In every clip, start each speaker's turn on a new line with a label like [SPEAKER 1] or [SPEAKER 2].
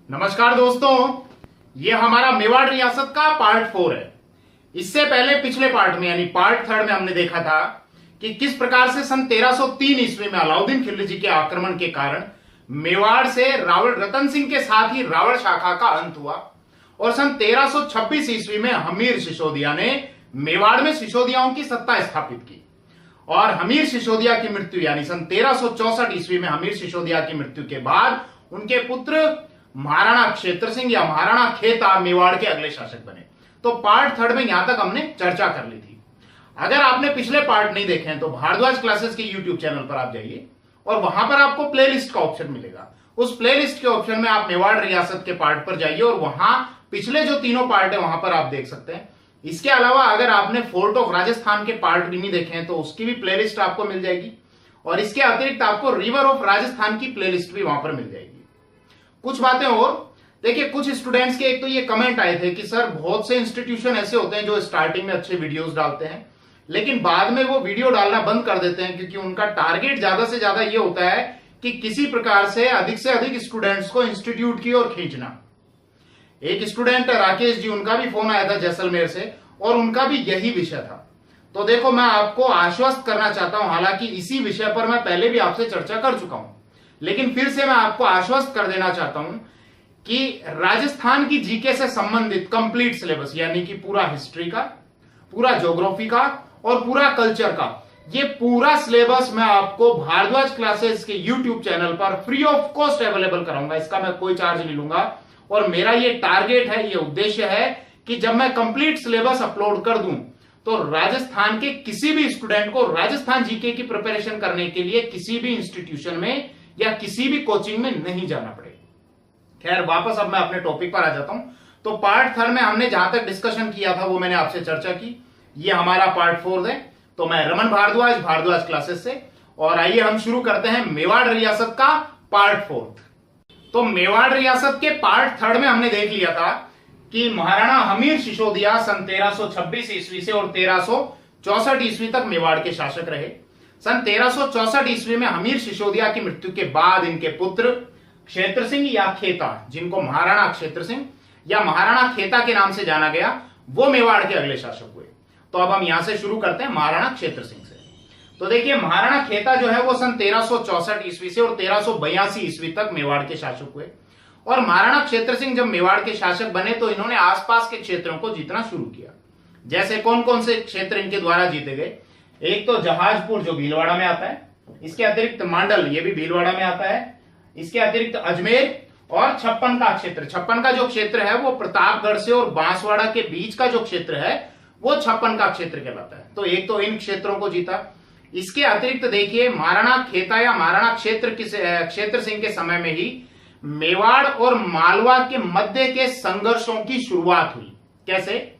[SPEAKER 1] नमस्कार दोस्तों, ये हमारा मेवाड़ रियासत का पार्ट 4 है। इससे पहले पिछले पार्ट में यानी पार्ट 3 में हमने देखा था कि किस प्रकार से सन 1303 ईस्वी में अलाउद्दीन खिलजी के आक्रमण के कारण मेवाड़ से रावण रतन सिंह के साथ ही रावण शाखा का अंत हुआ और सन 1326 ईस्वी में हमीर सिसोदिया ने मेवाड़ में सिसोदियाओं की सत्ता स्थापित की और हमीर सिसोदिया की मृत्यु यानी सन 1364 ईस्वी में हमीर सिसोदिया की मृत्यु के बाद उनके पुत्र महाराणा क्षेत्र सिंह या महाराणा खेता मेवाड़ के अगले शासक बने। तो पार्ट 3 में यहां तक हमने चर्चा कर ली थी। अगर आपने पिछले पार्ट नहीं देखे हैं तो भारद्वाज क्लासेस के यूट्यूब चैनल पर आप जाइए और वहां पर आपको प्लेलिस्ट का ऑप्शन मिलेगा। उस प्लेलिस्ट के ऑप्शन में आप मेवाड़ रियासत के पार्ट पर जाइए और वहां पिछले जो तीनों पार्ट है वहां पर आप देख सकते हैं। इसके अलावा अगर आपने फोर्ट ऑफ राजस्थान के पार्ट भी नहीं देखे हैं तो उसकी भी प्लेलिस्ट आपको मिल जाएगी और इसके अतिरिक्त आपको रिवर ऑफ राजस्थान की प्लेलिस्ट भी वहां पर मिल जाएगी। कुछ बातें और देखिए, कुछ स्टूडेंट्स के एक तो ये कमेंट आए थे कि सर बहुत से इंस्टीट्यूशन ऐसे होते हैं जो स्टार्टिंग में अच्छे वीडियोस डालते हैं लेकिन बाद में वो वीडियो डालना बंद कर देते हैं क्योंकि उनका टारगेट ज्यादा से ज्यादा ये होता है कि किसी प्रकार से अधिक स्टूडेंट्स को इंस्टीट्यूट की ओर खींचना। एक स्टूडेंट राकेश जी, उनका भी फोन आया था जैसलमेर से और उनका भी यही विषय था। तो देखो, मैं आपको आश्वस्त करना चाहता हूं, हालांकि इसी विषय पर मैं पहले भी आपसे चर्चा कर चुका हूं लेकिन फिर से मैं आपको आश्वस्त कर देना चाहता हूं कि राजस्थान की जीके से संबंधित कंप्लीट सिलेबस यानी कि पूरा हिस्ट्री का, पूरा ज्योग्राफी का और पूरा कल्चर का, ये पूरा सिलेबस मैं आपको भारद्वाज क्लासेस के यूट्यूब चैनल पर फ्री ऑफ कॉस्ट अवेलेबल कराऊंगा। इसका मैं कोई चार्ज नहीं लूंगा और मेरा ये टारगेट है, ये उद्देश्य है कि जब मैं कंप्लीट सिलेबस अपलोड कर दूं तो राजस्थान के किसी भी स्टूडेंट को राजस्थान जीके की प्रिपरेशन करने के लिए किसी भी इंस्टीट्यूशन में या किसी भी कोचिंग में नहीं जाना पड़े। खैर, वापस अब मैं अपने टॉपिक पर आ जाता हूं। तो पार्ट 3 में हमने जहां तक डिस्कशन किया था वो मैंने आपसे चर्चा की। ये हमारा पार्ट 4 है। तो मैं रमन भारद्वाज, भारद्वाज क्लासेस से, और आइए हम शुरू करते हैं मेवाड़ रियासत का पार्ट 4। तो मेवाड़ रियासत के पार्ट 3 में हमने देख लिया था कि महाराणा हमीर सिसोदिया सन 1326 ईस्वी से और 1364 ईस्वी तक मेवाड़ के शासक रहे। सन 1364 ईस्वी में हमीर सिसोदिया की मृत्यु के बाद इनके पुत्र क्षेत्र सिंह या खेता, जिनको महाराणा क्षेत्र सिंह या महाराणा खेता के नाम से जाना गया, वो मेवाड़ के अगले शासक हुए। तो अब हम यहां से शुरू करते हैं महाराणा क्षेत्र सिंह से। तो देखिए, महाराणा खेता जो है वो सन 1364 ईस्वी से और 1382 ईस्वी तक मेवाड़ के शासक हुए और महाराणा क्षेत्र सिंह जब मेवाड़ के शासक बने तो इन्होंने आसपास के क्षेत्रों को जीतना शुरू किया। जैसे कौन कौन से क्षेत्र इनके द्वारा जीते गए? एक तो जहाजपुर जो भीलवाड़ा में आता है, इसके अतिरिक्त मांडल, ये भी भीलवाड़ा में आता है, इसके अतिरिक्त अजमेर और छप्पन का क्षेत्र। छप्पन का जो क्षेत्र है वो प्रतापगढ़ से और बांसवाड़ा के बीच का जो क्षेत्र है वो छप्पन का क्षेत्र कहलाता है। तो एक तो इन क्षेत्रों को जीता। इसके अतिरिक्त देखिए, महाराणा खेता या महाराणा क्षेत्र सिंह के समय में ही मेवाड़ और मालवा के मध्य के संघर्षों की शुरुआत हुई। कैसे?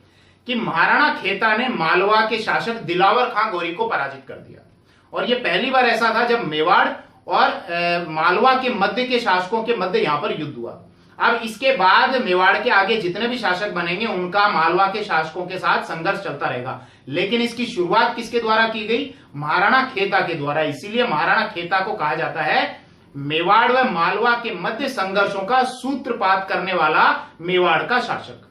[SPEAKER 1] कि महाराणा खेता ने मालवा के शासक दिलावर खां गोरी को पराजित कर दिया और यह पहली बार ऐसा था जब मेवाड़ और मालवा के मध्य के शासकों के मध्य यहां पर युद्ध हुआ। अब इसके बाद मेवाड़ के आगे जितने भी शासक बनेंगे उनका मालवा के शासकों के साथ संघर्ष चलता रहेगा, लेकिन इसकी शुरुआत किसके द्वारा की गई? महाराणा खेता के द्वारा। इसीलिए महाराणा खेता को कहा जाता है मेवाड़ व मालवा के मध्य संघर्षों का सूत्रपात करने वाला मेवाड़ का शासक।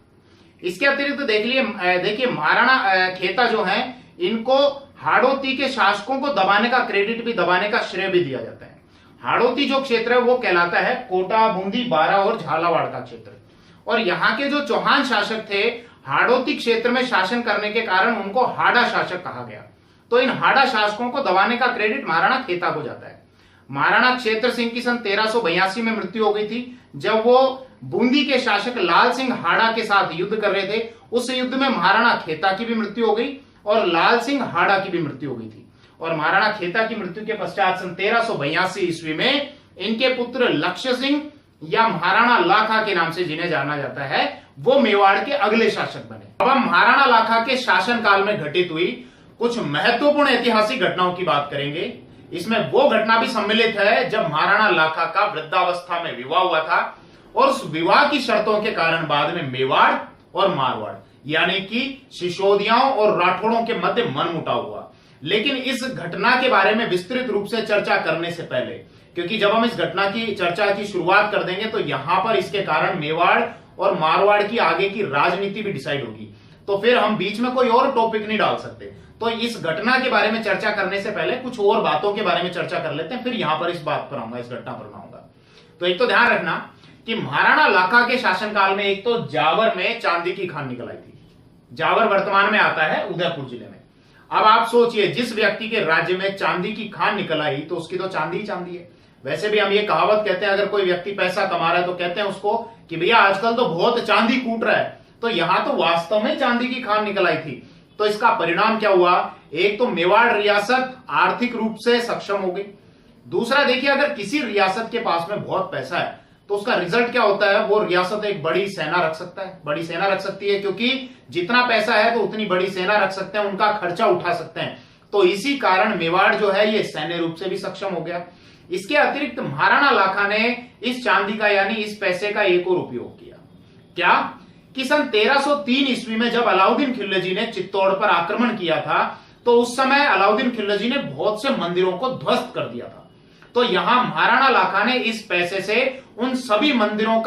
[SPEAKER 1] इसके अतिरिक्त देखिए महाराणा खेता जो है, इनको हाड़ौती के शासकों को दबाने का क्रेडिट भी, दबाने का श्रेय भी दिया जाता है। हाड़ौती जो क्षेत्र है वो कहलाता है कोटा, बूंदी, बारा और झालावाड़ का क्षेत्र और यहाँ के जो चौहान शासक थे, हाड़ौती क्षेत्र में शासन करने के कारण उनको हाड़ा शासक कहा गया। तो इन हाड़ा शासकों को दबाने का क्रेडिट महाराणा खेता को जाता है। महाराणा क्षेत्र सिंह की सन 1382 में मृत्यु हो गई थी जब वो बूंदी के शासक लाल सिंह हाड़ा के साथ युद्ध कर रहे थे। उस युद्ध में महाराणा खेता की भी मृत्यु हो गई और लाल सिंह हाड़ा की भी मृत्यु हो गई थी और महाराणा खेता की मृत्यु के पश्चात सन 1382 ईस्वी में इनके पुत्र लक्ष्य सिंह या महाराणा लाखा के नाम से जिन्हें जाना जाता है वो मेवाड़ के अगले शासक बने। अब हम महाराणा लाखा के शासन काल में घटित हुई कुछ महत्वपूर्ण ऐतिहासिक घटनाओं की बात करेंगे। इसमें वो घटना भी सम्मिलित है जब महाराणा लाखा का वृद्धावस्था में विवाह हुआ था और उस विवाह की शर्तों के कारण बाद में मेवाड़ और मारवाड़ यानी कि सिसोदियाओं और राठौड़ों के मध्य मनमुटाव हुआ। लेकिन इस घटना के बारे में विस्तृत रूप से चर्चा करने से पहले क्योंकि जब हम इस घटना की चर्चा की शुरुआत कर देंगे तो यहां पर इसके कारण मेवाड़ और मारवाड़ की आगे की राजनीति भी डिसाइड होगी, तो फिर हम बीच में कोई और टॉपिक नहीं डाल सकते। तो इस घटना के बारे में चर्चा करने से पहले कुछ और बातों के बारे में चर्चा कर लेते हैं, फिर यहां पर इस बात पर आऊंगा, इस घटना पर आऊंगा। तो एक तो ध्यान रखना कि महाराणा लाखा के शासनकाल में एक तो जावर में चांदी की खान निकल आई थी। जावर वर्तमान में आता है उदयपुर जिले में। अब आप सोचिए, जिस व्यक्ति के राज्य में चांदी की खान निकल आई तो उसकी तो चांदी ही चांदी है। वैसे भी हम ये कहावत कहते हैं, अगर कोई व्यक्ति पैसा कमा रहा है तो कहते हैं उसको कि भैया आजकल तो बहुत चांदी कूट रहा है। तो यहां तो वास्तव में चांदी की खान निकल आई थी। तो इसका परिणाम क्या हुआ? एक तो मेवाड़ रियासत आर्थिक रूप से सक्षम हो गई। दूसरा देखिए, अगर किसी रियासत के पास में बहुत पैसा है तो उसका रिजल्ट क्या होता है? वो रियासत एक बड़ी सेना रख सकता है, बड़ी सेना रख सकती है, क्योंकि जितना पैसा है तो उतनी बड़ी सेना रख सकते हैं, उनका खर्चा उठा सकते हैं। तो इसी कारण मेवाड़ जो है ये सैन्य रूप से भी सक्षम हो गया। इसके अतिरिक्त महाराणा लाखा ने इस चांदी का यानी इस पैसे का एक और उपयोग किया। क्या कि सन 1303 ईस्वी में जब अलाउद्दीन खिलजी ने चित्तौड़ पर आक्रमण किया था तो उस समय अलाउद्दीन खिलजी ने बहुत से मंदिरों को ध्वस्त कर दिया था। तो यहां महाराणा लाखा ने इस पैसे से उन सभी मंदिरों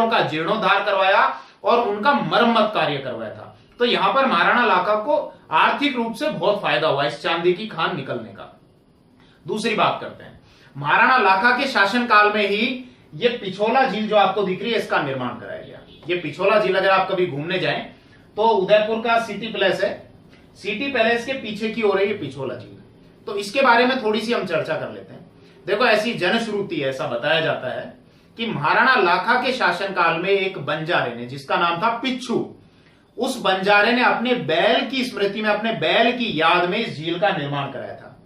[SPEAKER 1] का जीर्णोद्धार करवाया और उनका मरम्मत कार्य करवाया था। तो यहां पर महाराणा लाखा को आर्थिक रूप से बहुत फायदा हुआ इस चांदी की खान निकलने का। दूसरी बात करते हैं, महाराणा लाखा के शासनकाल में ही ये पिछोला झील जो आपको दिख रही है इसका निर्माण कराया गया। ये पिछोला झील अगर आप कभी घूमने जाएं तो उदयपुर का सिटी पैलेस है, सिटी पैलेस के पीछे की ओर है ये पिछोला झील। तो इसके बारे में थोड़ी सी हम चर्चा कर लेते हैं। देखो, ऐसी जनश्रुति है, ऐसा बताया जाता है कि महाराणा लाखा के शासनकाल में एक बंजारे ने, जिसका नाम था पिच्छू, उस बंजारे ने अपने बैल की स्मृति में, अपने बैल की याद में इस झील का निर्माण कराया था।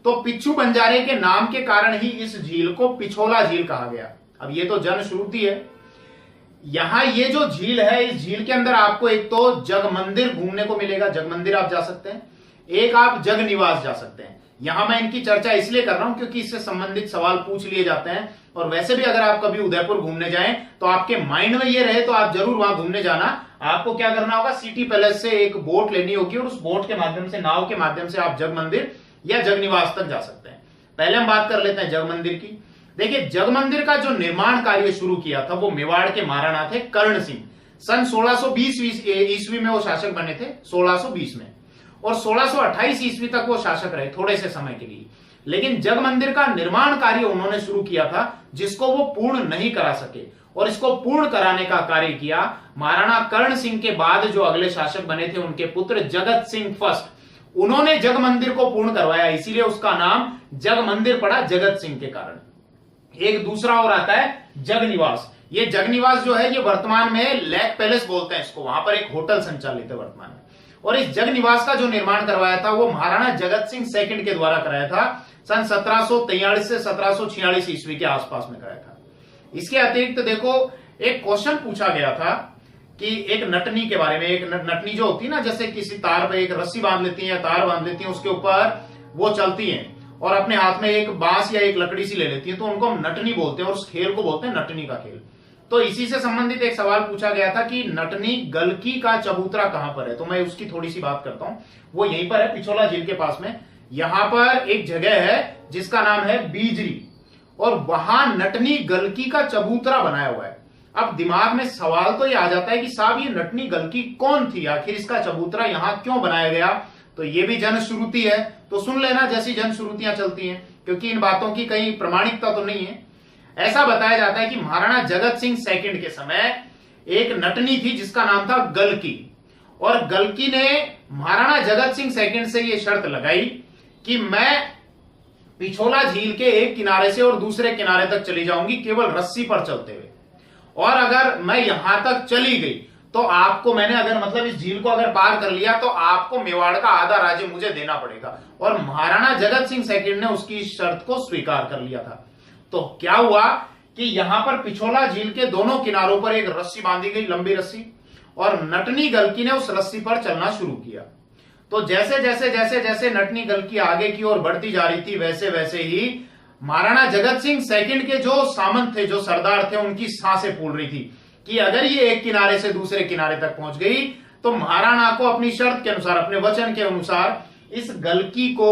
[SPEAKER 1] तो पिच्छू बंजारे के नाम के कारण ही इस झील को पिछोला झील कहा गया। अब ये तो जनश्रुति है। यहां ये जो झील है, इस झील के अंदर आपको एक तो जग मंदिर घूमने को मिलेगा, जग मंदिर आप जा सकते हैं, एक आप जग निवास जा सकते हैं। यहां मैं इनकी चर्चा इसलिए कर रहा हूं क्योंकि इससे संबंधित सवाल पूछ लिए जाते हैं। और वैसे भी अगर आप कभी उदयपुर घूमने जाएं तो आपके माइंड में ये रहे तो आप जरूर वहां घूमने जाना। आपको क्या करना होगा, सिटी पैलेस से एक बोट लेनी होगी और उस बोट के माध्यम से, नाव के माध्यम से आप जग मंदिर या जग निवास तक जा सकते हैं। पहले हम बात कर लेते हैं जग मंदिर की। देखिए, जग मंदिर का जो निर्माण कार्य शुरू किया था वो मेवाड़ के महाराणा थे कर्ण सिंह। सन 1620 ईस्वी में वो शासक बने थे, 1620 में, और 1628 ईस्वी तक वो शासक रहे, थोड़े से समय के लिए। लेकिन जग मंदिर का निर्माण कार्य उन्होंने शुरू किया था जिसको वो पूर्ण नहीं करा सके, और इसको पूर्ण कराने का कार्य किया महाराणा कर्ण सिंह के बाद जो अगले शासक बने थे, उनके पुत्र जगत सिंह फर्स्ट। उन्होंने जग मंदिर को पूर्ण करवाया, इसीलिए उसका नाम जग मंदिर पड़ा, जगत सिंह के कारण। एक दूसरा और आता है जग निवास। ये जग निवास जो है ये वर्तमान में लेक पैलेस बोलते हैं इसको, वहां पर एक होटल संचालित है वर्तमान में। और इस जग निवास का जो निर्माण करवाया था वो महाराणा जगत सिंह सेकंड के द्वारा कराया था, सन 1743 से 1746 ईस्वी के आसपास में कराया था। इसके अतिरिक्त देखो, एक क्वेश्चन पूछा गया था कि एक नटनी के बारे में। एक नटनी जो होती है ना, जैसे किसी तार पे एक रस्सी बांध लेती है या तार बांध लेती है, उसके ऊपर वो चलती है और अपने हाथ में एक बांस या एक लकड़ी सी ले लेती है, तो उनको हम नटनी बोलते हैं और उस खेल को बोलते हैं नटनी का खेल। तो इसी से संबंधित एक सवाल पूछा गया था कि नटनी गलकी का चबूतरा कहां पर है, तो मैं उसकी थोड़ी सी बात करता हूं। वो यहीं पर है, पिछोला झील के पास में। यहां पर एक जगह है जिसका नाम है बीजरी, और वहां नटनी गलकी का चबूतरा बनाया हुआ है। अब दिमाग में सवाल तो ये आ जाता है कि साहब ये नटनी गलकी कौन थी, आखिर इसका चबूतरा यहां क्यों बनाया गया? तो ये भी जनश्रुति है, तो सुन लेना जैसी जनश्रुतियां चलती हैं, क्योंकि इन बातों की कहीं प्रमाणिकता तो नहीं है। ऐसा बताया जाता है कि महाराणा जगत सिंह सेकंड के समय एक नटनी थी जिसका नाम था गलकी, और गलकी ने महाराणा जगत सिंह सेकंड से यह शर्त लगाई कि मैं पिछोला झील के एक किनारे से और दूसरे किनारे तक चली जाऊंगी केवल रस्सी पर चलते हुए, और अगर मैं यहां तक चली गई तो आपको, मैंने अगर मतलब इस झील को अगर पार कर लिया तो आपको मेवाड़ का आधा राज्य मुझे देना पड़ेगा। और महाराणा जगत सिंह सेकंड ने उसकी शर्त को स्वीकार कर लिया था। तो क्या हुआ कि यहां पर पिछोला झील के दोनों किनारों पर एक रस्सी बांधी गई, लंबी रस्सी, और नटनी गलकी ने उस रस्सी पर चलना शुरू किया। तो जैसे जैसे जैसे जैसे नटनी गलकी आगे की ओर बढ़ती जा रही थी, वैसे वैसे ही महाराणा जगत सिंह सेकंड के जो सामंत थे, जो सरदार थे, उनकी सांसें फूल रही थी कि अगर ये एक किनारे से दूसरे किनारे तक पहुंच गई तो महाराणा को अपनी शर्त के अनुसार, अपने वचन के अनुसार इस गलकी को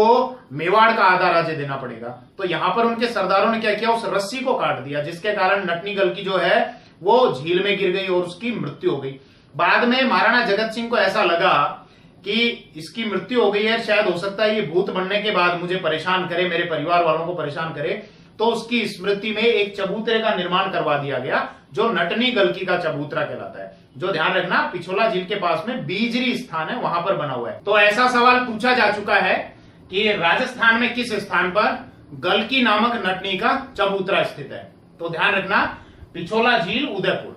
[SPEAKER 1] मेवाड़ का आधा राज्य देना पड़ेगा। तो यहां पर उनके सरदारों ने क्या किया, उस रस्सी को काट दिया, जिसके कारण नटनी गलकी जो है वो झील में गिर गई और उसकी मृत्यु हो गई। बाद में महाराणा जगत सिंह को ऐसा लगा कि इसकी मृत्यु हो गई है, शायद हो सकता है ये भूत बनने के बाद मुझे परेशान करे, मेरे परिवार वालों को परेशान करे, तो उसकी स्मृति में एक चबूतरे का निर्माण करवा दिया गया जो नटनी गलकी का चबूतरा कहलाता है, जो ध्यान रखना पिछोला झील के पास में बीजरी स्थान है, वहां पर बना हुआ है। तो ऐसा सवाल पूछा जा चुका है कि राजस्थान में किस स्थान पर गलकी नामक नटनी का चबूतरा स्थित है। तो ध्यान रखना पिछोला झील, उदयपुर।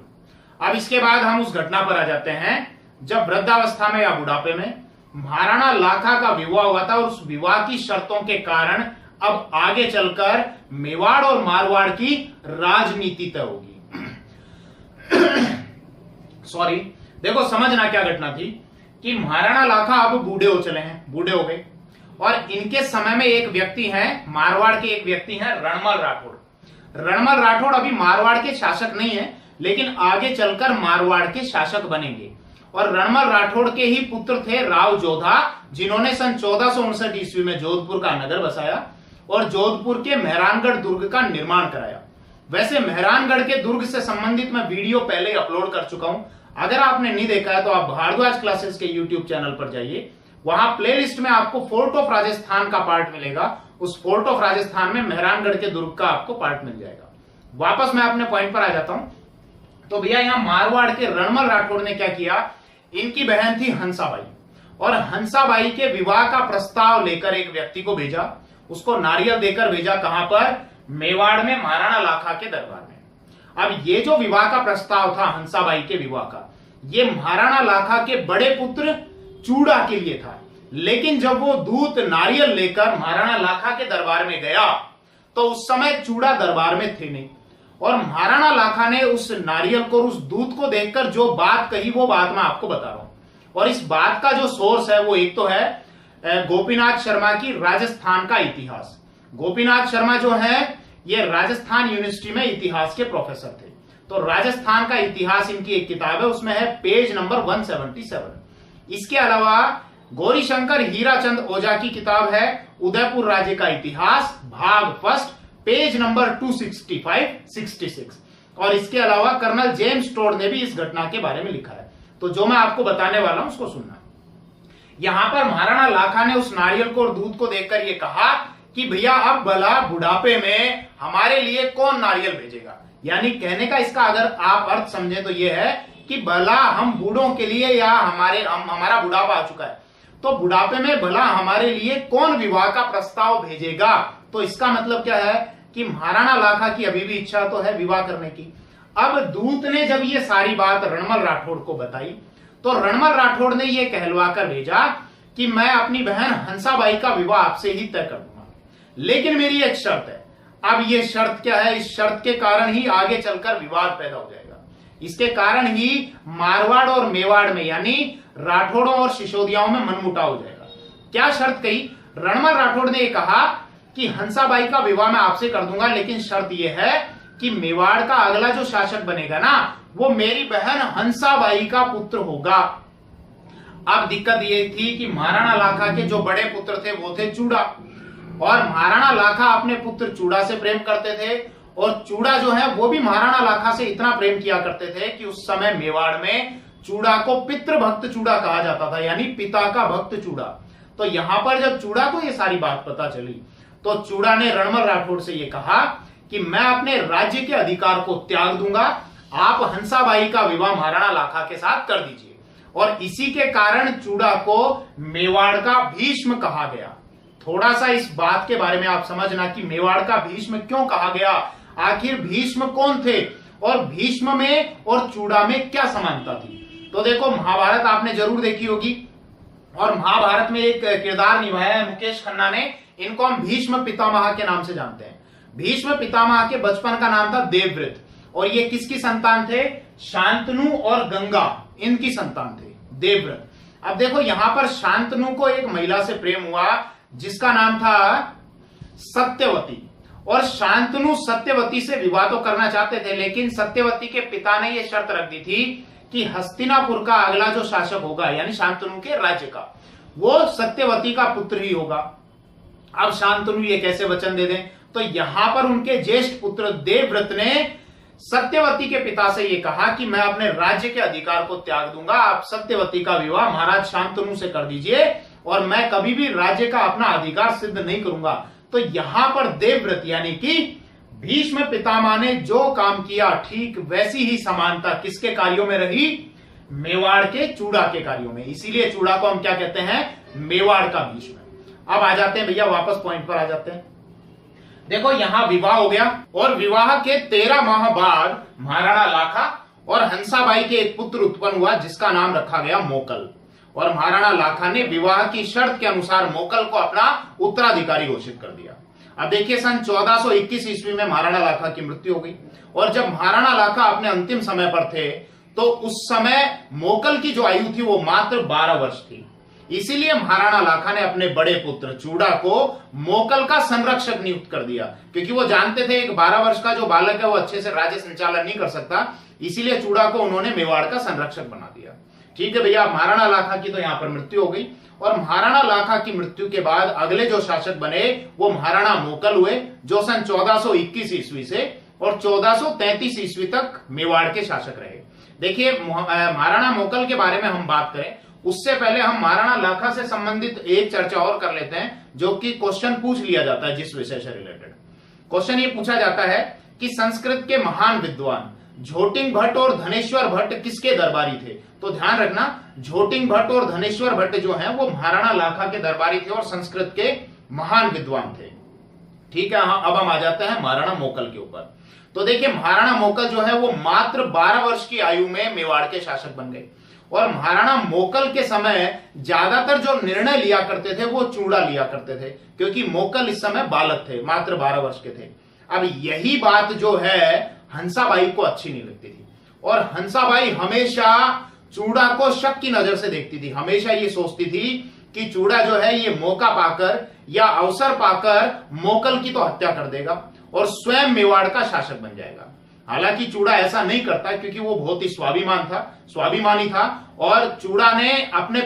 [SPEAKER 1] अब इसके बाद हम उस घटना पर आ जाते हैं जब वृद्धावस्था में या बुढ़ापे में महाराणा लाखा का विवाह हुआ था और उस विवाह की शर्तों के कारण अब आगे चलकर मेवाड़ और मारवाड़ की राजनीति तय होगी। सॉरी, देखो समझना क्या घटना थी कि महाराणा लाखा अब बूढ़े हो चले हैं, बूढ़े हो गए, और इनके समय में एक व्यक्ति है, मारवाड़ के एक व्यक्ति है रणमल राठौड़। रणमल राठौड़ अभी मारवाड़ के शासक नहीं है, लेकिन आगे चलकर मारवाड़ के शासक बनेंगे। और रणमल राठौड़ के ही पुत्र थे राव जोधा, जिन्होंने सन 1459 ईस्वी में जोधपुर का नगर बसाया और जोधपुर के मेहरानगढ़ दुर्ग का निर्माण कराया। वैसे मेहरानगढ़ के दुर्ग से संबंधित मैं वीडियो पहले ही अपलोड कर चुका हूं, अगर आपने नहीं देखा है तो आप भारद्वाज क्लासेस के यूट्यूब चैनल पर जाइए, वहां प्लेलिस्ट में आपको फोर्ट ऑफ राजस्थान का पार्ट मिलेगा। उस फोर्ट ऑफ राजस्थान में मेहरानगढ़ के दुर्ग का आपको पार्ट मिल जाएगा। वापस मैं अपने पॉइंट पर आ जाता हूं। तो भैया यहां मारवाड़ के रणमल राठौड़ ने क्या किया, इनकी बहन थी हंसाबाई, और हंसाबाई के विवाह का प्रस्ताव लेकर एक व्यक्ति को भेजा, उसको नारियल देकर भेजा। कहां पर, मेवाड़ में महाराणा लाखा के दरबार में। अब ये जो विवाह का प्रस्ताव था हंसाबाई के विवाह का, ये महाराणा लाखा के बड़े पुत्र चूड़ा के लिए था। लेकिन जब वो दूत नारियल लेकर महाराणा लाखा के दरबार में गया तो उस समय चूड़ा दरबार में थे नहीं, और महाराणा लाखा ने उस नारियल को, उस दूत को देखकर जो बात कही वो बात मैं आपको बता रहा हूं। और इस बात का जो सोर्स है वो एक तो है गोपीनाथ शर्मा की राजस्थान का इतिहास। गोपीनाथ शर्मा जो है ये राजस्थान यूनिवर्सिटी में इतिहास के प्रोफेसर थे। तो राजस्थान का इतिहास इनकी एक किताब है, उसमें है पेज नंबर 177। इसके अलावा गौरीशंकर हीराचंद ओझा की किताब है उदयपुर राज्य का इतिहास भाग फर्स्ट, पेज नंबर 265-66। और इसके अलावा कर्नल जेम्स टोड ने भी इस घटना के बारे में लिखा है। तो जो मैं आपको बताने वाला हूं उसको सुनना। यहां पर महाराणा लाखा ने उस नारियल को और दूध को देखकर ये कहा कि भैया अब भला बुढ़ापे में हमारे लिए कौन नारियल भेजेगा। यानी कहने का इसका अगर आप अर्थ समझे तो ये है कि भला हम बूढ़ों के लिए, या हमारा बुढ़ापा आ चुका है, तो बुढ़ापे में भला हमारे लिए कौन विवाह का प्रस्ताव भेजेगा। तो इसका मतलब क्या है कि महाराणा लाखा की अभी भी इच्छा तो है विवाह करने की। अब दूत ने जब ये सारी बात रणमल राठौड़ को बताई तो रणमल राठौड़ ने ये कहलवा कर भेजा कि मैं अपनी बहन हंसाबाई का विवाह आपसे ही तय कर दूंगा, लेकिन मेरी एक शर्त है। अब ये शर्त क्या है, इस शर्त के कारण ही आगे चलकर विवाद पैदा हो जाएगा। इसके कारण ही मारवाड़ और मेवाड़ में, यानी राठौड़ों और सिसोदियाओं में मनमुटाव हो जाएगा। क्या शर्त कही, रणमल राठौड़ ने कहा कि हंसाबाई का विवाह मैं आपसे कर दूंगा, लेकिन शर्त यह है कि मेवाड़ का अगला जो शासक बनेगा ना, वो मेरी बहन हंसाबाई का पुत्र होगा। अब दिक्कत ये थी कि महाराणा लाखा के जो बड़े पुत्र थे वो थे चूड़ा, और महाराणा लाखा अपने पुत्र चूड़ा से प्रेम करते थे, और चूड़ा जो है वो भी महाराणा लाखा से इतना प्रेम किया करते थे कि उस समय मेवाड़ में चूड़ा को पितृभक्त चूड़ा कहा जाता था, यानी पिता का भक्त चूड़ा। तो यहां पर जब चूड़ा को ये सारी बात पता चली तो चूड़ा ने रणमल राठौड़ से ये कहा कि मैं अपने राज्य के अधिकार को त्याग दूंगा, आप हंसाबाई का विवाह महाराणा लाखा के साथ कर दीजिए। और इसी के कारण चूड़ा को मेवाड़ का भीष्म कहा गया। थोड़ा सा इस बात के बारे में आप समझना कि मेवाड़ का भीष्म क्यों कहा गया, आखिर भीष्म कौन थे और भीष्म में और चूड़ा में क्या समानता थी। तो देखो महाभारत आपने जरूर देखी होगी, और महाभारत में एक किरदार निभाया है मुकेश खन्ना ने। इनको हम भीष्म पितामह के नाम से जानते हैं। भीष्म पितामह के बचपन का नाम था देवव्रत, और ये किसकी संतान थे, शांतनु और गंगा, इनकी संतान थे देवव्रत। अब देखो यहां पर शांतनु को एक महिला से प्रेम हुआ जिसका नाम था सत्यवती, और शांतनु सत्यवती से विवाह तो करना चाहते थे, लेकिन सत्यवती के पिता ने यह शर्त रख दी थी कि हस्तिनापुर का अगला जो शासक होगा, यानी शांतनु के राज्य का, वो सत्यवती का पुत्र ही होगा। अब शांतनु ये कैसे वचन दे दें? तो यहां पर उनके ज्येष्ठ पुत्र देवव्रत ने सत्यवती के पिता से ये कहा कि मैं अपने राज्य के अधिकार को त्याग दूंगा, आप सत्यवती का विवाह महाराज शांतनु से कर दीजिए और मैं कभी भी राज्य का अपना अधिकार सिद्ध नहीं करूंगा। तो यहां पर देवव्रत यानी कि भीष्म पितामह ने जो काम किया, ठीक वैसी ही समानता किसके कार्यों में रही? मेवाड़ के चूड़ा के कार्यों में। इसीलिए चूड़ा को हम क्या कहते हैं? मेवाड़ का भीष्म। अब आ जाते हैं भैया, वापस पॉइंट पर आ जाते हैं। देखो यहां विवाह हो गया और विवाह के 13 माह बाद महाराणा लाखा और हंसाबाई के एक पुत्र उत्पन्न हुआ जिसका नाम रखा गया मोकल। और महाराणा लाखा ने विवाह की शर्त के अनुसार मोकल को अपना उत्तराधिकारी घोषित कर दिया। अब देखिए सन 1421 ईस्वी में महाराणा लाखा की मृत्यु हो गई और जब महाराणा लाखा अपने अंतिम समय पर थे तो उस समय मोकल की जो आयु थी वो मात्र 12 वर्ष थी। इसीलिए महाराणा लाखा ने अपने बड़े पुत्र चूड़ा को मोकल का संरक्षक नियुक्त कर दिया, क्योंकि वो जानते थे एक 12 वर्ष का जो बालक है वो अच्छे से राज्य संचालन नहीं कर सकता। इसीलिए चूड़ा को उन्होंने मेवाड़ का संरक्षक बना दिया। ठीक है भैया, महाराणा लाखा की तो यहां पर मृत्यु हो गई और महाराणा लाखा की मृत्यु के बाद अगले जो शासक बने वो महाराणा मोकल हुए, जो सन 1421 ईस्वी से और 1433 ईस्वी तक मेवाड़ के शासक रहे। देखिए महाराणा मोकल के बारे में हम बात करें उससे पहले हम महाराणा लाखा से संबंधित एक चर्चा और कर लेते हैं, जो कि क्वेश्चन पूछ लिया जाता है जिस विषय से रिलेटेड। क्वेश्चन ये पूछा जाता है कि संस्कृत के महान विद्वान झोटिंग भट्ट और धनेश्वर भट्ट किसके दरबारी थे? तो ध्यान रखना, झोटिंग भट्ट और धनेश्वर भट्ट जो हैं वो महाराणा लाखा के दरबारी थे और संस्कृत के महान विद्वान थे। ठीक है, अब हम आ जाते हैं महाराणा मोकल के ऊपर। तो देखिए महाराणा मोकल जो है वो मात्र 12 वर्ष की आयु में मेवाड़ के शासक बन गए और महाराणा मोकल के समय ज्यादातर जो निर्णय लिया करते थे वो चूड़ा लिया करते थे, क्योंकि मोकल इस समय बालक थे, मात्र 12 वर्ष के थे। अब यही बात जो है हंसाबाई को अच्छी नहीं लगती थी और हंसाबाई हमेशा चूड़ा को शक की नजर से देखती थी। हमेशा ये सोचती थी कि चूड़ा जो है ये मौका पाकर या अवसर पाकर मोकल की तो हत्या कर देगा और स्वयं मेवाड़ का शासक बन जाएगा। हालांकि चूड़ा ऐसा नहीं करता, क्योंकि वो बहुत ही स्वाभिमानी था और चूड़ा ने अपने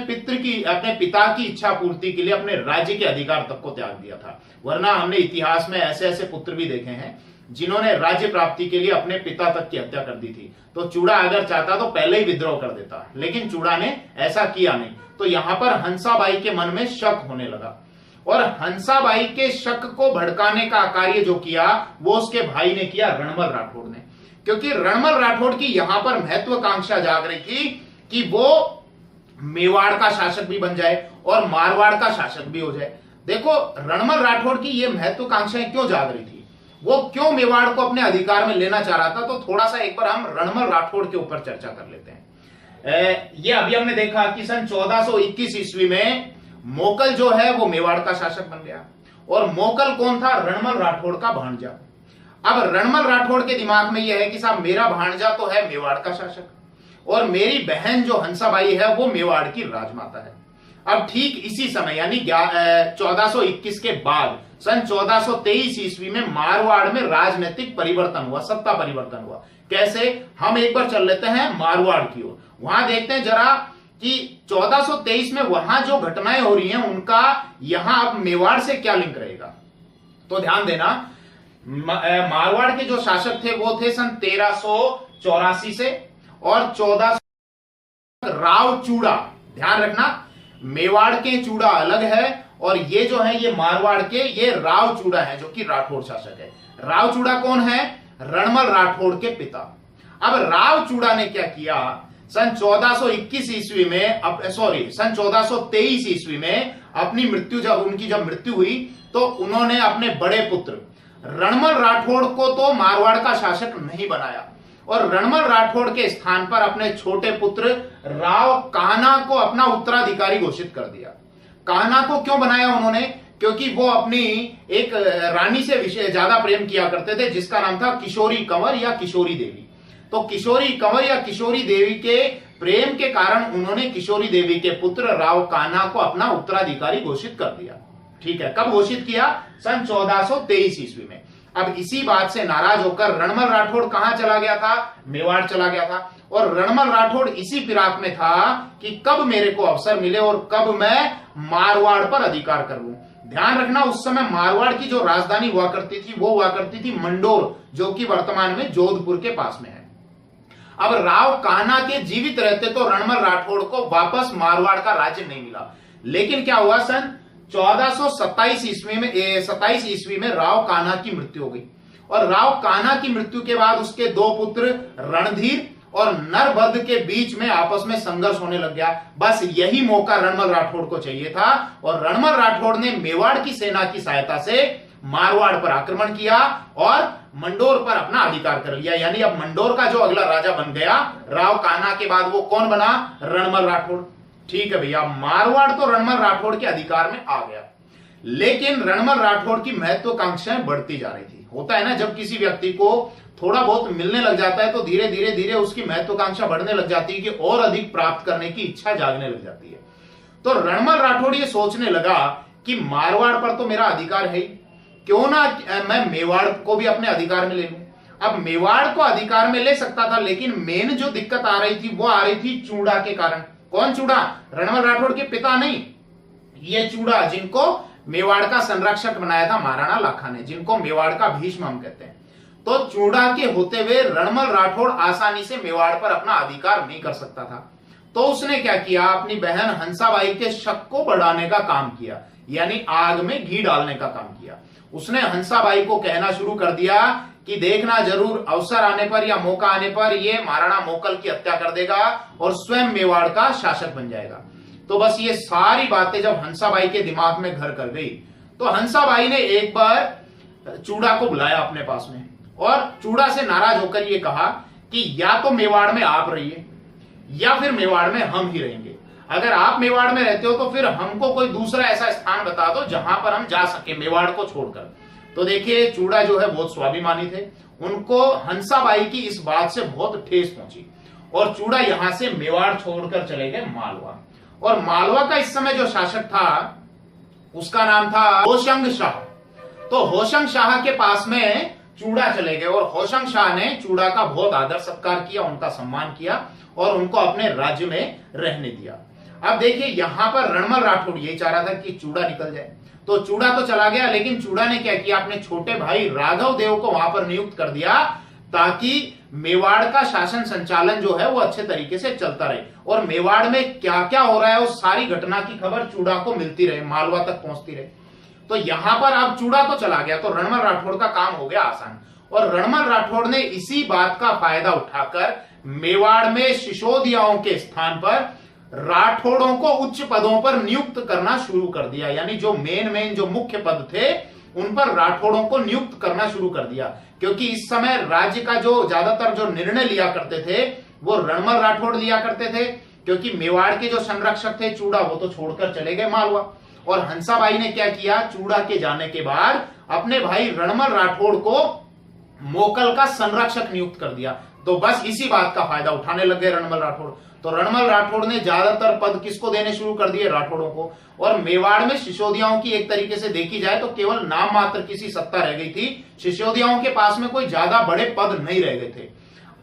[SPEAKER 1] पिता की इच्छा पूर्ति के लिए अपने राज्य के अधिकार तक को त्याग दिया था। वरना हमने इतिहास में ऐसे ऐसे पुत्र भी देखे हैं जिन्होंने राज्य प्राप्ति के लिए अपने पिता तक की हत्या कर दी थी। तो चूड़ा अगर चाहता तो पहले ही विद्रोह कर देता, लेकिन चूड़ा ने ऐसा किया नहीं। तो यहां पर हंसाबाई के मन में शक होने लगा और हंसाबाई के शक को भड़काने का कार्य जो किया वो उसके भाई ने किया, रणमल राठौड़ ने। क्योंकि रणमल राठौड़ की यहां पर महत्वाकांक्षा जाग रही थी कि वो मेवाड़ का शासक भी बन जाए और मारवाड़ का शासक भी हो जाए। देखो रणमल राठौड़ की ये महत्वाकांक्षाएं क्यों जाग रही थी, वो क्यों मेवाड़ को अपने अधिकार में लेना चाह रहा था, तो थोड़ा सा एक बार हम रणमल राठौड़ के ऊपर चर्चा कर लेते हैं। ये अभी हमने देखा कि सन 1421 ईस्वी में मोकल जो है वो मेवाड़ का शासक बन गया और मोकल कौन था? रणमल राठौड़ का भांजा। अब रणमल राठौड़ के दिमाग में यह है कि साहब मेरा भांजा तो है मेवाड़ का शासक और मेरी बहन जो हंसाबाई है वो मेवाड़ की राजमाता है। अब ठीक इसी समय यानी 1421 के बाद सन 1423 ईस्वी में मारवाड़ में राजनीतिक परिवर्तन हुआ, सत्ता परिवर्तन हुआ। कैसे? हम एक बार चल लेते हैं मारवाड़ की ओर, वहां देखते हैं जरा कि 1423 में वहां जो घटनाएं हो रही हैं उनका यहां अब मेवाड़ से क्या लिंक रहेगा। तो ध्यान देना, मारवाड़ के जो शासक थे वो थे सन 1384 से और 1400 राव चूड़ा। ध्यान रखना, मेवाड़ के चूड़ा अलग है और ये जो है ये मारवाड़ के ये राव चूड़ा है जो कि राठौड़ शासक है। राव चूड़ा कौन है? रणमल राठौड़ के पिता। अब राव चूड़ा ने क्या किया, सन 1421 ईस्वी में सन 1423 ईस्वी में अपनी मृत्यु जब मृत्यु हुई तो उन्होंने अपने बड़े पुत्र रणमल राठौड़ को तो मारवाड़ का शासक नहीं बनाया और रणमल राठौड़ के स्थान पर अपने छोटे पुत्र राव कान्हा को अपना उत्तराधिकारी घोषित कर दिया। कान्हा को क्यों बनाया उन्होंने? क्योंकि वो अपनी एक रानी से ज्यादा प्रेम किया करते थे जिसका नाम था किशोरी कंवर या किशोरी देवी। तो किशोरी कंवर या किशोरी देवी के प्रेम के कारण उन्होंने किशोरी देवी के पुत्र राव कान्हा को अपना उत्तराधिकारी घोषित कर दिया। ठीक है, कब घोषित किया? सन 1423 ईस्वी में। अब इसी बात से नाराज होकर रणमल राठौड़ कहां चला गया था? मेवाड़ चला गया था। और रणमल राठौड़ इसी फिराक में था कि कब मेरे को अवसर मिले और कब मैं मारवाड़ पर अधिकार कर लूं। ध्यान रखना, उस समय मारवाड़ की जो राजधानी हुआ करती थी वो हुआ करती थी मंडोर, जो कि वर्तमान में जोधपुर के पास में है। अब राव कान्हा के जीवित रहते तो रणमल राठौड़ को वापस मारवाड़ का राज्य नहीं मिला। लेकिन क्या हुआ, सन 1427 ईस्वी में राव कान्हा की मृत्यु हो गई। और राव कान्हा की मृत्यु के बाद उसके दो पुत्र रणधीर और नरभद्र के बीच में आपस में संघर्ष होने लग गया। बस यही मौका रणमल राठौड़ को चाहिए था और रणमल राठौड़ ने मेवाड़ की सेना की सहायता से मारवाड़ पर आक्रमण किया और मंडोर पर अपना अधिकार कर लिया। यानी अब मंडोर का जो अगला राजा बन गया राव कान्हा के बाद, वो कौन बना? रणमल राठौड़। ठीक है भैया, मारवाड़ तो रणमल राठौड़ के अधिकार में आ गया। लेकिन रणमल राठौड़ की महत्वाकांक्षाएं बढ़ती जा रही थी। होता है ना, जब किसी व्यक्ति को थोड़ा बहुत मिलने लग जाता है तो धीरे धीरे उसकी महत्वाकांक्षा बढ़ने लग जाती है कि और अधिक प्राप्त करने की इच्छा जागने लग जाती है। तो रणमल राठौड़ ये सोचने लगा कि मारवाड़ पर तो मेरा अधिकार है ही, क्यों ना मैं मेवाड़ को भी अपने अधिकार में ले लूं। अब मेवाड़ को अधिकार में ले सकता था, लेकिन मेन जो दिक्कत आ रही थी वो आ रही थी चूड़ा के कारण। कौन चूड़ा? रणमल राठौड़ के पिता नहीं, ये चूड़ा जिनको मेवाड़ का संरक्षक बनाया था महाराणा लाखा ने, जिनको मेवाड़ का भीष्म हम कहते हैं। तो चूड़ा के होते हुए रणमल राठौड़ आसानी से मेवाड़ पर अपना अधिकार नहीं कर सकता था। तो उसने क्या किया, अपनी बहन हंसाबाई के शक को बढ़ाने का काम किया, यानी आग में घी डालने का काम किया। उसने हंसाबाई को कहना शुरू कर दिया कि देखना, जरूर अवसर आने पर या मौका आने पर ये महाराणा मोकल की हत्या कर देगा और स्वयं मेवाड़ का शासक बन जाएगा। तो बस ये सारी बातें जब हंसाबाई के दिमाग में घर कर गई तो हंसाबाई ने एक बार चूड़ा को बुलाया अपने पास में और चूड़ा से नाराज होकर ये कहा कि या तो मेवाड़ में आप रहिए या फिर मेवाड़ में हम ही रहेंगे। अगर आप मेवाड़ में रहते हो तो फिर हमको कोई दूसरा ऐसा स्थान बता दो जहां पर हम जा सके मेवाड़ को छोड़कर। तो देखिए, चूड़ा जो है बहुत स्वाभिमानी थे, उनको हंसाबाई की इस बात से बहुत ठेस पहुंची और चूड़ा यहां से मेवाड़ छोड़कर चले गए मालवा। और मालवा का इस समय जो शासक था उसका नाम था होशंग शाह। तो होशंग शाह के पास में चूड़ा चले गए और होशंग शाह ने चूड़ा का बहुत आदर सत्कार किया, उनका सम्मान किया और उनको अपने राज्य में रहने दिया। अब देखिए, यहां पर रणमल राठौड़ ये चाह रहा था कि चूड़ा निकल जाए, तो चूड़ा तो चला गया, लेकिन चूड़ा ने क्या किया, अपने छोटे भाई राघव देव को वहां पर नियुक्त कर दिया ताकि मेवाड़ का शासन संचालन जो है वो अच्छे तरीके से चलता रहे और मेवाड़ में क्या क्या हो रहा है उस सारी घटना की खबर चूड़ा को मिलती रहे, मालवा तक पहुंचती रहे। तो यहां पर अब चूड़ा तो चला गया तो रणमल राठौड़ का काम हो गया आसान। और रणमल राठौड़ ने इसी बात का फायदा उठाकर मेवाड़ में शिशोदियाओं के स्थान पर राठौड़ों को उच्च पदों पर नियुक्त करना शुरू कर दिया। यानी जो मेन जो मुख्य पद थे उन पर राठौड़ों को नियुक्त करना शुरू कर दिया, क्योंकि इस समय राज्य का जो ज्यादातर जो निर्णय लिया करते थे वो रणमल राठौड़ लिया करते थे, क्योंकि मेवाड़ के जो संरक्षक थे चूड़ा वो तो छोड़कर चले गए मालवा। और हंसाबाई ने क्या किया, चूड़ा के जाने के बाद अपने भाई रणमल राठौड़ को मोकल का संरक्षक नियुक्त कर दिया। तो बस इसी बात का फायदा उठाने लग गए रणमल राठौड़। तो रणमल राठौड़ ने ज्यादातर पद किसको देने शुरू कर दिए, राठौड़ों को। और मेवाड़ में सिसोदियाओं की एक तरीके से देखी जाए तो केवल नाम मात्र किसी सत्ता रह गई थी, सिसोदियाओं के पास में कोई ज्यादा बड़े पद नहीं रह गए थे।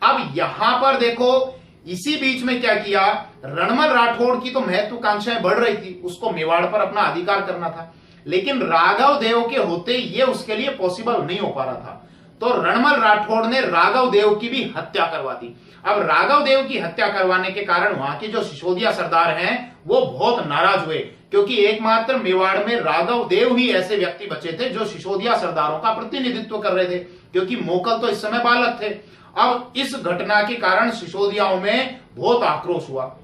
[SPEAKER 1] अब यहां पर देखो, इसी बीच में क्या किया, रणमल राठौड़ की तो महत्वाकांक्षाएं बढ़ रही थी, उसको मेवाड़ पर अपना अधिकार करना था, लेकिन राघव देव के होते ये उसके लिए पॉसिबल नहीं हो पा रहा था। तो रणमल राठौड़ ने राघव देव की भी हत्या करवा दी। अब राघव देव की हत्या करवाने के कारण वहां के जो सिसोदिया सरदार हैं वो बहुत नाराज हुए, क्योंकि एकमात्र मेवाड़ में राघव देव ही ऐसे व्यक्ति बचे थे जो सिसोदिया सरदारों का प्रतिनिधित्व कर रहे थे, क्योंकि मोकल तो इस समय बालक थे। अब इस घटना के कारण सिसोदियाओं में बहुत आक्रोश हुआ।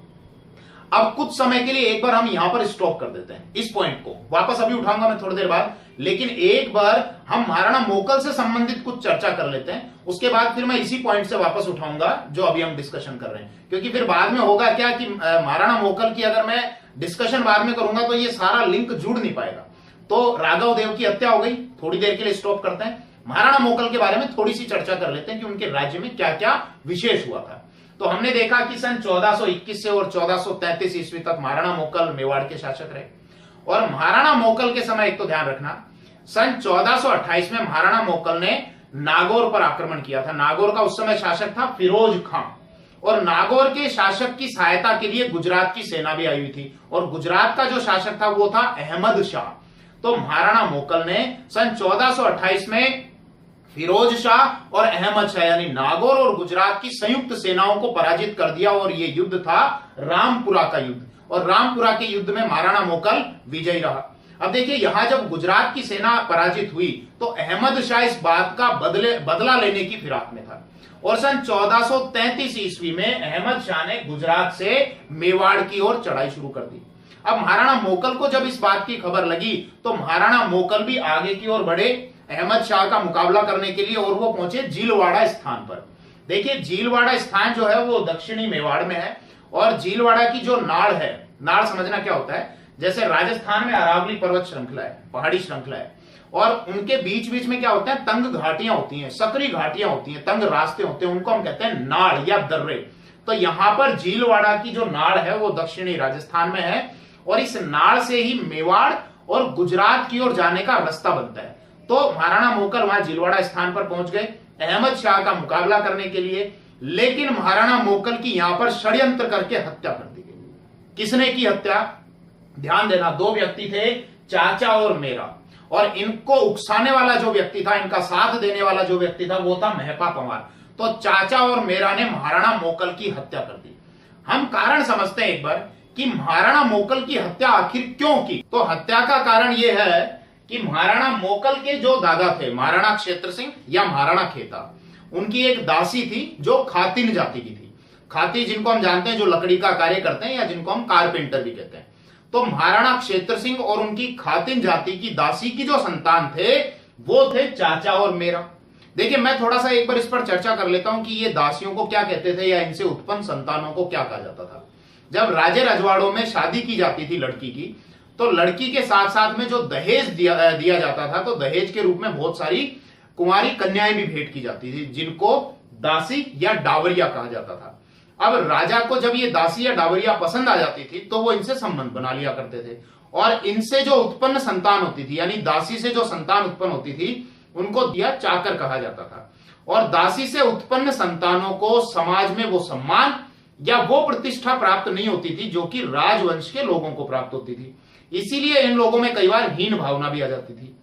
[SPEAKER 1] अब कुछ समय के लिए एक बार हम यहां पर स्टॉप कर देते हैं, इस पॉइंट को वापस अभी उठाऊंगा मैं थोड़ी देर बाद, लेकिन एक बार हम महाराणा मोकल से संबंधित कुछ चर्चा कर लेते हैं, उसके बाद फिर मैं इसी पॉइंट से वापस उठाऊंगा जो अभी हम डिस्कशन कर रहे हैं। क्योंकि फिर बाद में होगा क्या कि महाराणा मोकल की अगर मैं डिस्कशन बाद में करूंगा तो ये सारा लिंक जुड़ नहीं पाएगा। तो राघव देव की हत्या हो गई, थोड़ी देर के लिए स्टॉप करते हैं, महाराणा मोकल के बारे में थोड़ी सी चर्चा कर लेते हैं कि उनके राज्य में क्या क्या विशेष हुआ था। तो हमने देखा कि सन 1421 से और 1433 ईस्वी तक महाराणा मोकल मेवाड़ के शासक रहे। और महाराणा मोकल के समय एक तो ध्यान रखना, सन 1428 में महाराणा मोकल ने नागौर पर आक्रमण किया था। नागौर का उस समय शासक था फिरोज खां, और नागौर के शासक की सहायता के लिए गुजरात की सेना भी आई हुई थी, और गुजरात का जो शासक था वो था अहमद शाह। तो महाराणा मोकल ने सन 1428 में फिरोज शाह और अहमद शाह यानी नागौर और गुजरात की संयुक्त सेनाओं को पराजित कर दिया, और यह युद्ध था रामपुरा का युद्ध, और रामपुरा के युद्ध में महाराणा मोकल विजयी रहा। अब देखिए, यहां जब गुजरात की सेना पराजित हुई तो अहमद शाह इस बात का बदला लेने की फिराक में था, और सन 1433 ईस्वी में अहमद शाह ने गुजरात से मेवाड़ की ओर चढ़ाई शुरू कर दी। अब महाराणा मोकल को जब इस बात की खबर लगी तो महाराणा मोकल भी आगे की ओर बढ़े अहमद शाह का मुकाबला करने के लिए, और वो पहुंचे जीलवाड़ा स्थान पर। देखिए, जीलवाड़ा स्थान जो है वो दक्षिणी मेवाड़ में है, और जीलवाड़ा की जो नाड़ है, नाड़ समझना क्या होता है, जैसे राजस्थान में अरावली पर्वत श्रृंखला है, पहाड़ी श्रृंखला है, और उनके बीच बीच में क्या होता है, तंग घाटियां होती हैं, सकरी घाटियां होती हैं, तंग रास्ते होते हैं, उनको हम कहते हैं नाड़ या दर्रे। तो यहां पर झीलवाड़ा की जो नाड़ है वो दक्षिणी राजस्थान में है, और इस नाड़ से ही मेवाड़ और गुजरात की ओर जाने का रास्ता बनता है। तो महाराणा मोकल वहां झीलवाड़ा स्थान पर पहुंच गए अहमद शाह का मुकाबला करने के लिए, लेकिन महाराणा मोकल की यहां पर षड्यंत्र करके हत्या कर दी गई। किसने की हत्या? ध्यान देना, दो व्यक्ति थे, चाचा और मेरा, और इनको उकसाने वाला जो व्यक्ति था, इनका साथ देने वाला जो व्यक्ति था वो था महपा पंवार। तो चाचा और मेरा ने महाराणा मोकल की हत्या कर दी। हम कारण समझते हैं एक बार कि महाराणा मोकल की हत्या आखिर क्यों की। तो हत्या का कारण यह है कि महाराणा मोकल के जो दादा थे महाराणा क्षेत्र सिंह या महाराणा खेता, उनकी एक दासी थी जो खातिन जाति की थी। खाती जिनको हम जानते हैं जो लकड़ी का कार्य करते हैं, या जिनको हम कारपेंटर भी कहते हैं। तो महाराणा क्षेत्र सिंह और उनकी खातिन जाति की दासी की जो संतान थे वो थे चाचा और मेरा। देखिए, मैं थोड़ा सा एक बार इस पर चर्चा कर लेता हूं कि ये दासियों को क्या कहते थे, या इनसे उत्पन्न संतानों को क्या कहा जाता था। जब राजे रजवाड़ों में शादी की जाती थी लड़की की, तो लड़की के साथ साथ में जो दहेज दिया जाता था, तो दहेज के रूप में बहुत सारी कुंवारी कन्याएं भी भेंट की जाती थी, जिनको दासी या डावरिया कहा जाता था। अब राजा को जब ये दासी या डावरिया पसंद आ जाती थी तो वो इनसे संबंध बना लिया करते थे, और इनसे जो उत्पन्न संतान होती थी, यानी दासी से जो संतान उत्पन्न होती थी, उनको दिया चाकर कहा जाता था। और दासी से उत्पन्न संतानों को समाज में वो सम्मान या वो प्रतिष्ठा प्राप्त नहीं होती थी जो कि राजवंश के लोगों को प्राप्त होती थी। इसीलिए इन लोगों में कई बार हीन भावना भी आ जाती थी।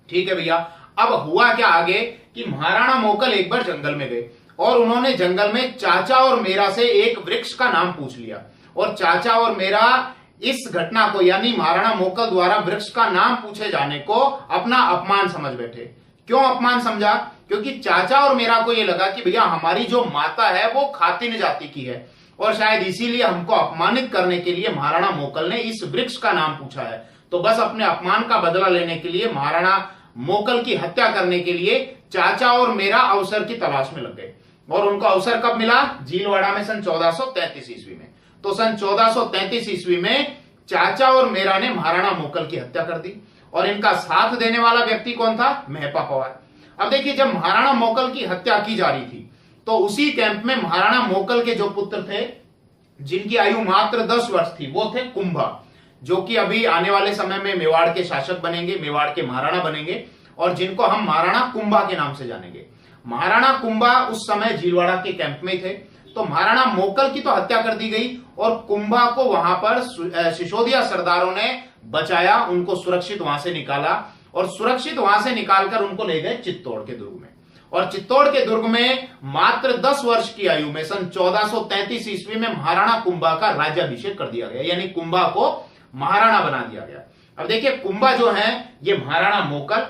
[SPEAKER 1] ठीक है भैया, अब हुआ क्या आगे कि महाराणा मोकल एक बार जंगल में गए, और उन्होंने जंगल में चाचा और मेरा से एक वृक्ष का नाम पूछ लिया, और चाचा और मेरा इस घटना को, यानी महाराणा मोकल द्वारा वृक्ष का नाम पूछे जाने को अपना अपमान समझ बैठे। क्यों अपमान समझा? क्योंकि चाचा और मेरा को यह लगा कि भैया हमारी जो माता है वो खातिन जाति की है, और शायद इसीलिए हमको अपमानित करने के लिए महाराणा मोकल ने इस वृक्ष का नाम पूछा है। तो बस अपने अपमान का बदला लेने के लिए महाराणा मोकल की हत्या करने के लिए चाचा और मेरा अवसर की तलाश में लग गए, और उनको अवसर कब मिला? झीलवाड़ा में सन 1433 ईस्वी में। तो सन 1433 ईस्वी में चाचा और मेरा ने महाराणा मोकल की हत्या कर दी, और इनका साथ देने वाला व्यक्ति कौन था? महपा पंवार। अब देखिए, जब महाराणा मोकल की हत्या की जा रही थी तो उसी कैंप में महाराणा मोकल के जो पुत्र थे, जिनकी आयु मात्र 10 वर्ष थी, वो थे कुंभा, जो कि अभी आने वाले समय में मेवाड़ के शासक बनेंगे, मेवाड़ के महाराणा बनेंगे, और जिनको हम महाराणा कुंभा के नाम से जानेंगे। महाराणा कुंभा उस समय झीलवाड़ा के कैंप में थे। तो महाराणा मोकल की तो हत्या कर दी गई, और कुंभा को वहां पर सिसोदिया सरदारों ने बचाया, उनको सुरक्षित वहां से निकाला, और सुरक्षित वहां से निकालकर उनको ले गए चित्तौड़ के दुर्ग में। और चित्तौड़ के दुर्ग में मात्र 10 वर्ष की आयु में सन 1433 ईस्वी में महाराणा कुंभा का राज्याभिषेक कर दिया गया, यानी कुंभा को महाराणा बना दिया गया। अब देखिए, कुंभा जो है ये महाराणा मोकल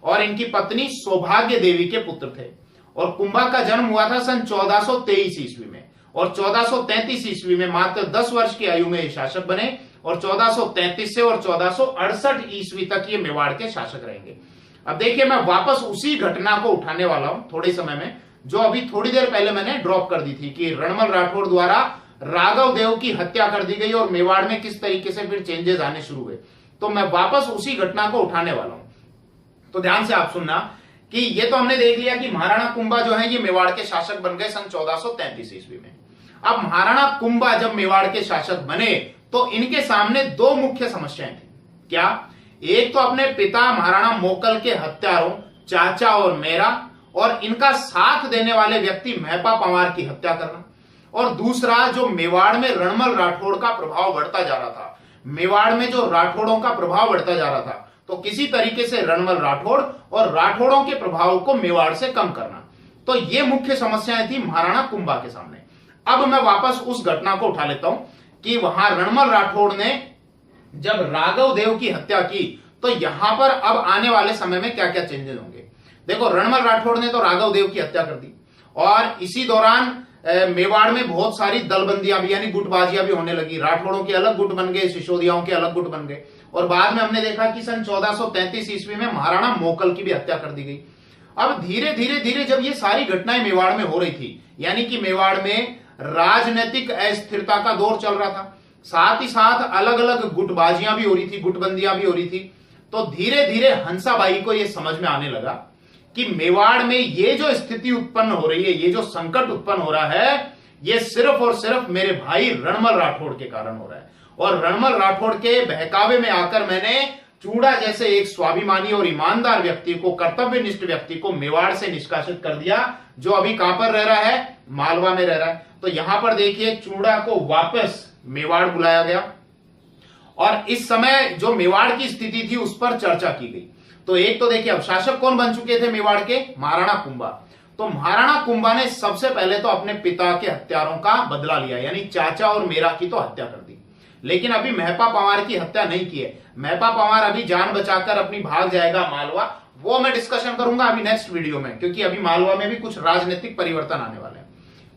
[SPEAKER 1] और इनकी पत्नी सौभाग्य देवी के पुत्र थे, और कुंभा का जन्म हुआ था सन 1423 ईस्वी में, और 1433 ईस्वी में मात्र 10 वर्ष की आयु में ये शासक बने, और 1433 से और 1468 ईस्वी तक ये मेवाड़ के शासक रहेंगे। अब देखिए, मैं वापस उसी घटना को उठाने वाला हूं थोड़े समय में, जो अभी थोड़ी देर पहले मैंने ड्रॉप कर दी थी कि रणमल राठौड़ द्वारा राघव देव की हत्या कर दी गई और मेवाड़ में किस तरीके से फिर चेंजेस आने शुरू हुए। तो मैं वापस उसी घटना को उठाने वाला हूं, तो ध्यान से आप सुनना कि ये तो हमने देख लिया कि महाराणा कुंभा जो है ये मेवाड़ के शासक बन गए सन 1433 ईस्वी में। अब महाराणा कुंभा जब मेवाड़ के शासक बने तो इनके सामने दो मुख्य समस्याएं थी। क्या? एक तो अपने पिता महाराणा मोकल के हत्यारों चाचा और मेरा और इनका साथ देने वाले व्यक्ति महपा पंवार की हत्या करना, और दूसरा जो मेवाड़ में रणमल राठौड़ का प्रभाव बढ़ता जा रहा था, मेवाड़ में जो राठौड़ों का प्रभाव बढ़ता जा रहा था, तो किसी तरीके से रणमल राठौड़ और राठौड़ों के प्रभाव को मेवाड़ से कम करना। तो ये मुख्य समस्याएं थी महाराणा कुंभा के सामने। अब मैं वापस उस घटना को उठा लेता हूं कि वहां रणमल राठौड़ ने जब राघव देव की हत्या की, तो यहां पर अब आने वाले समय में क्या क्या चेंजेस होंगे। देखो, रणमल राठौड़ ने तो राघव देव की हत्या कर दी, और इसी दौरान मेवाड़ में बहुत सारी दलबंदियां भी यानी गुटबाजियां भी होने लगी। राठौड़ों के अलग गुट बन गए, सिसोदियाओं के अलग गुट बन गए, और बाद में हमने देखा कि सन 1433 ईस्वी में महाराणा मोकल की भी हत्या कर दी गई। अब धीरे धीरे धीरे जब ये सारी घटनाएं मेवाड़ में हो रही थी, यानी कि मेवाड़ में राजनीतिक अस्थिरता का दौर चल रहा था, साथ ही साथ अलग अलग गुटबाजियां भी हो रही थी, गुटबंदियां भी हो रही थी, तो धीरे धीरे हंसाबाई को यह समझ में आने लगा कि मेवाड़ में ये जो स्थिति उत्पन्न हो रही है, ये जो संकट उत्पन्न हो रहा है, ये सिर्फ और सिर्फ मेरे भाई रणमल राठौड़ के कारण हो रहा है। और रणमल राठौड़ के बहकावे में आकर मैंने चूड़ा जैसे एक स्वाभिमानी और ईमानदार व्यक्ति को, कर्तव्यनिष्ठ व्यक्ति को मेवाड़ से निष्कासित कर दिया, जो अभी कहां पर रह रहा है, मालवा में रह रहा है। तो यहां पर देखिए, चूड़ा को वापस मेवाड़ बुलाया गया, और इस समय जो मेवाड़ की स्थिति थी उस पर चर्चा की गई। तो एक तो देखिए, अब शासक कौन बन चुके थे मेवाड़ के, महाराणा कुंभा। तो महाराणा कुंभा ने सबसे पहले तो अपने पिता के हत्यारों का बदला लिया, यानी चाचा और मेरा की तो हत्या कर दी, लेकिन अभी महपा पंवार की हत्या नहीं की है। महपा पंवार अभी जान बचाकर अपनी भाग जाएगा मालवा, वो मैं डिस्कशन करूंगा अभी नेक्स्ट वीडियो में, क्योंकि अभी मालवा में भी कुछ राजनीतिक परिवर्तन आने वाले हैं।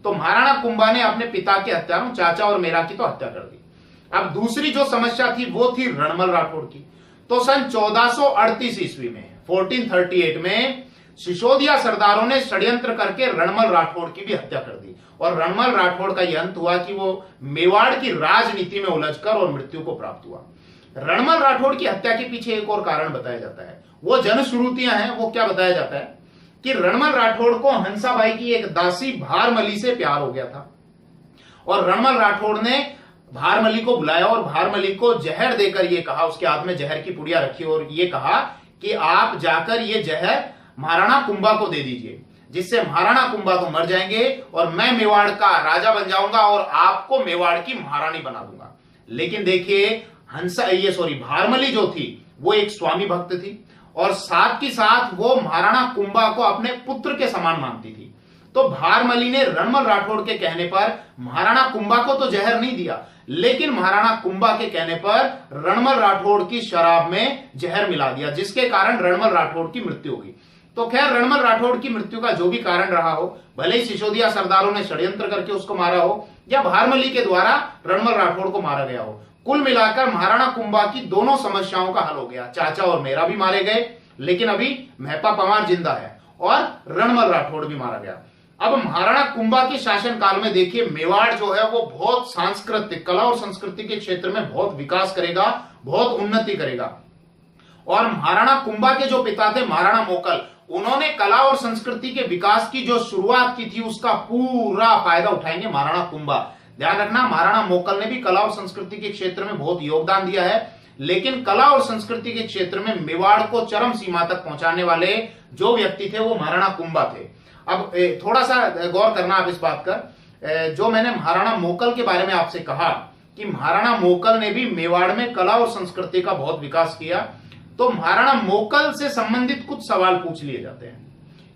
[SPEAKER 1] तो महाराणा कुंभा ने अपने पिता के हत्यारों चाचा और मेरा की तो हत्या कर दी। अब दूसरी जो समस्या थी वो थी रणमल राठौड़ की। तो सन 1438 ईस्वी में, 1438 में सिसोदिया सरदारों ने षड्यंत्र करके रणमल राठौड़ की भी हत्या कर दी, और रणमल राठौड़ का यह अंत हुआ कि वो मेवाड़ की राजनीति में उलझकर और मृत्यु को प्राप्त हुआ। रणमल राठौड़ की हत्या के पीछे एक और कारण बताया जाता है, वो जनश्रुतियां हैं। वो क्या बताया जाता है कि रणमल राठौड़ को हंसाबाई की एक दासी भारमली से प्यार हो गया था, और रणमल राठौड़ ने भारमली को बुलाया और भारमली को जहर देकर ये कहा, उसके हाथ में जहर की पुड़िया रखी और ये कहा कि आप जाकर ये जहर महाराणा कुंभा को दे दीजिए, जिससे महाराणा कुंभा तो मर जाएंगे और मैं मेवाड़ का राजा बन जाऊंगा और आपको मेवाड़ की महारानी बना दूंगा। लेकिन देखिए, भारमली जो थी वो एक स्वामी भक्त थी, और साथ ही साथ वो महाराणा कुंभा को अपने पुत्र के समान मानती थी। तो भारमली ने रणमल राठौड़ के कहने पर महाराणा कुंभा को तो जहर नहीं दिया, लेकिन महाराणा कुंभा के कहने पर रणमल राठौड़ की शराब में जहर मिला दिया, जिसके कारण रणमल राठौड़ की मृत्यु होगी। तो खैर, रणमल राठौड़ की मृत्यु का जो भी कारण रहा हो, भले ही सिसोदिया सरदारों ने षड्यंत्र करके उसको मारा हो या भारमली के द्वारा रणमल राठौड़ को मारा गया हो, कुल मिलाकर महाराणा कुंभा की दोनों समस्याओं का हल हो गया। चाचा और मेरा भी मारे गए, लेकिन अभी महपा पंवार जिंदा है, और रणमल राठौड़ भी मारा गया। अब महाराणा कुंभा के शासनकाल में देखिए, मेवाड़ जो है वो बहुत सांस्कृतिक, कला और संस्कृति के क्षेत्र में बहुत विकास करेगा, बहुत उन्नति करेगा। और महाराणा कुंभा के जो पिता थे महाराणा मोकल, उन्होंने कला और संस्कृति के विकास की जो शुरुआत की थी उसका पूरा फायदा उठाएंगे महाराणा कुंभा। ध्यान रखना, महाराणा मोकल ने भी कला और संस्कृति के क्षेत्र में बहुत योगदान दिया है, लेकिन कला और संस्कृति के क्षेत्र में मेवाड़ को चरम सीमा तक पहुंचाने वाले जो व्यक्ति थे वो महाराणा कुंभा थे। अब थोड़ा सा गौर करना आप इस बात का, जो मैंने महाराणा मोकल के बारे में आपसे कहा कि महाराणा मोकल ने भी मेवाड़ में कला और संस्कृति का बहुत विकास किया, तो महाराणा मोकल से संबंधित कुछ सवाल पूछ लिए जाते हैं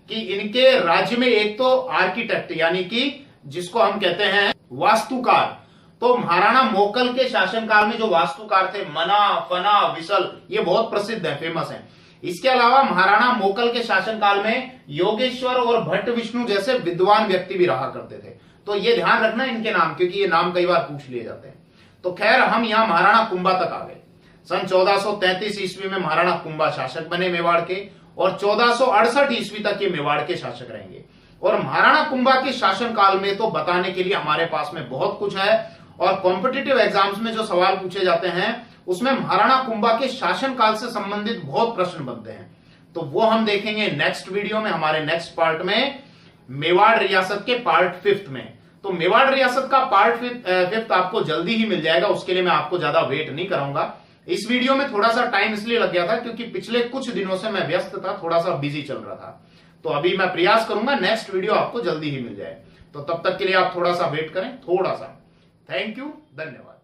[SPEAKER 1] कि इनके राज्य में एक तो आर्किटेक्ट, यानी कि जिसको हम कहते हैं वास्तुकार, तो महाराणा मोकल के शासनकाल में जो वास्तुकार थे मना, फना, विसल, ये बहुत प्रसिद्ध है, फेमस है। इसके अलावा महाराणा मोकल के शासनकाल में योगेश्वर और भट्ट विष्णु जैसे विद्वान व्यक्ति भी रहा करते थे। तो ये ध्यान रखना इनके नाम, क्योंकि ये नाम कई बार पूछ लिए जाते हैं। तो खैर, हम यहां महाराणा कुंभा तक आ गए। सन 1433 ईस्वी में महाराणा कुंभा शासक बने मेवाड़ के, और 1468 ईस्वी तक ये मेवाड़ के शासक रहेंगे। और महाराणा कुंभा के शासनकाल में तो बताने के लिए हमारे पास में बहुत कुछ है, और कॉम्पिटिटिव एग्जाम्स में जो सवाल पूछे जाते हैं उसमें महाराणा कुंभा के शासनकाल से संबंधित बहुत प्रश्न बनते हैं। तो वो हम देखेंगे नेक्स्ट वीडियो में, हमारे नेक्स्ट पार्ट में, मेवाड़ रियासत के पार्ट 5 में। तो मेवाड़ रियासत का पार्ट 5 आपको जल्दी ही मिल जाएगा, उसके लिए मैं आपको ज्यादा वेट नहीं कराऊंगा। इस वीडियो में थोड़ा सा टाइम इसलिए लग गया था क्योंकि पिछले कुछ दिनों से मैं व्यस्त था, थोड़ा सा बिजी चल रहा था। तो अभी मैं प्रयास करूंगा नेक्स्ट वीडियो आपको जल्दी ही मिल जाए। तो तब तक के लिए आप थोड़ा सा वेट करें, थोड़ा सा। थैंक यू, धन्यवाद।